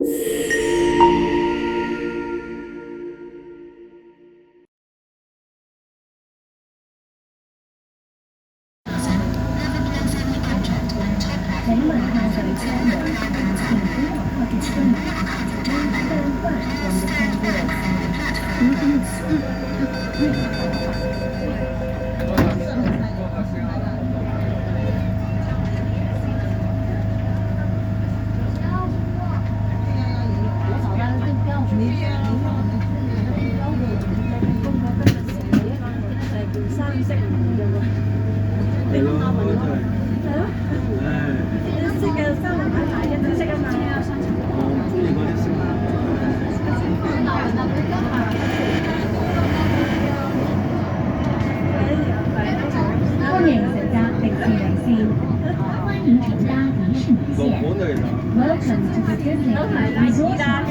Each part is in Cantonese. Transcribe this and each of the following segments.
请问下水车门，请不要靠近车门。Please stand back from the car door。歡迎乘搭迪士尼線，歡迎乘搭迪士尼線。Welcome to the Disney Resort Line。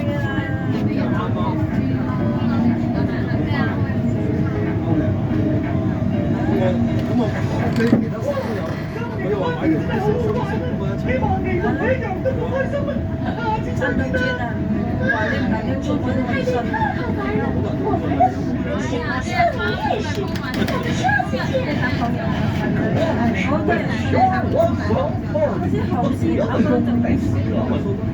希望你同我一樣都好開心啊！真係轉啊！話你唔係你做我都係信。我們下次也是，我都係好似後視咁樣就俾死我。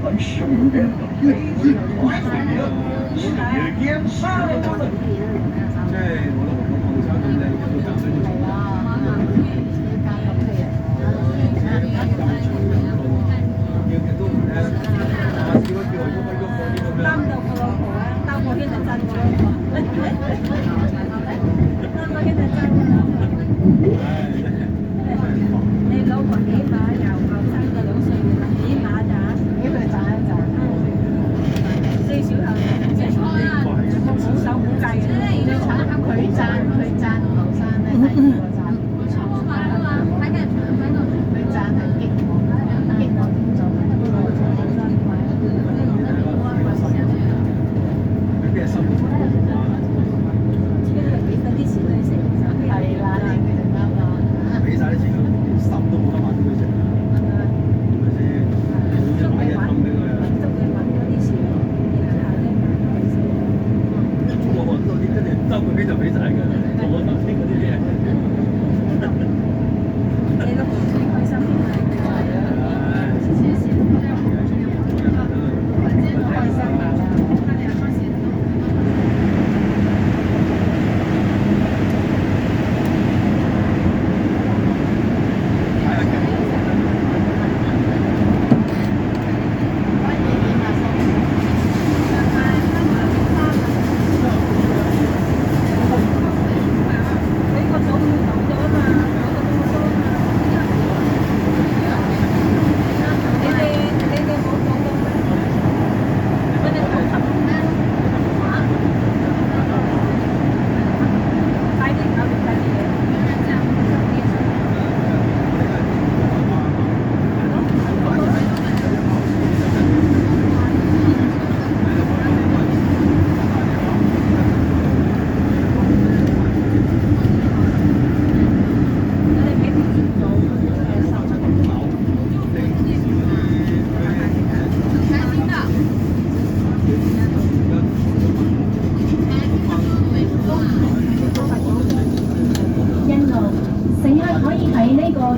很熟的，每次我是你的眼杀了我的。即係我哋黃生咁靚嘅都搞衰咗。擔到個老婆啊，擔個圈就真個老婆，擔個圈就真個老婆。你老婆起碼由後生到2歲啦，起碼咋？俾佢賺一賺。最少後即係冇手冇計嘅，你睇下佢賺後生咧，第二個賺。佢賺係億我點做？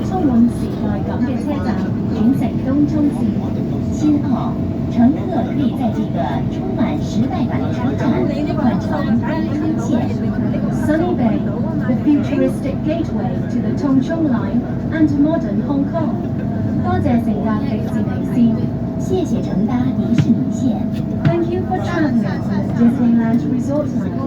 充滿時代感嘅車站轉乘東涌線。親號，乘客可以在這個充滿時代感的車站換乘東涌線。Sunny Bay, the futuristic gateway to the Tongchong Line and modern Hong Kong。多謝乘搭迪士尼線，謝謝乘搭迪士尼線。Thank you for traveling on the Disneyland Resort Line。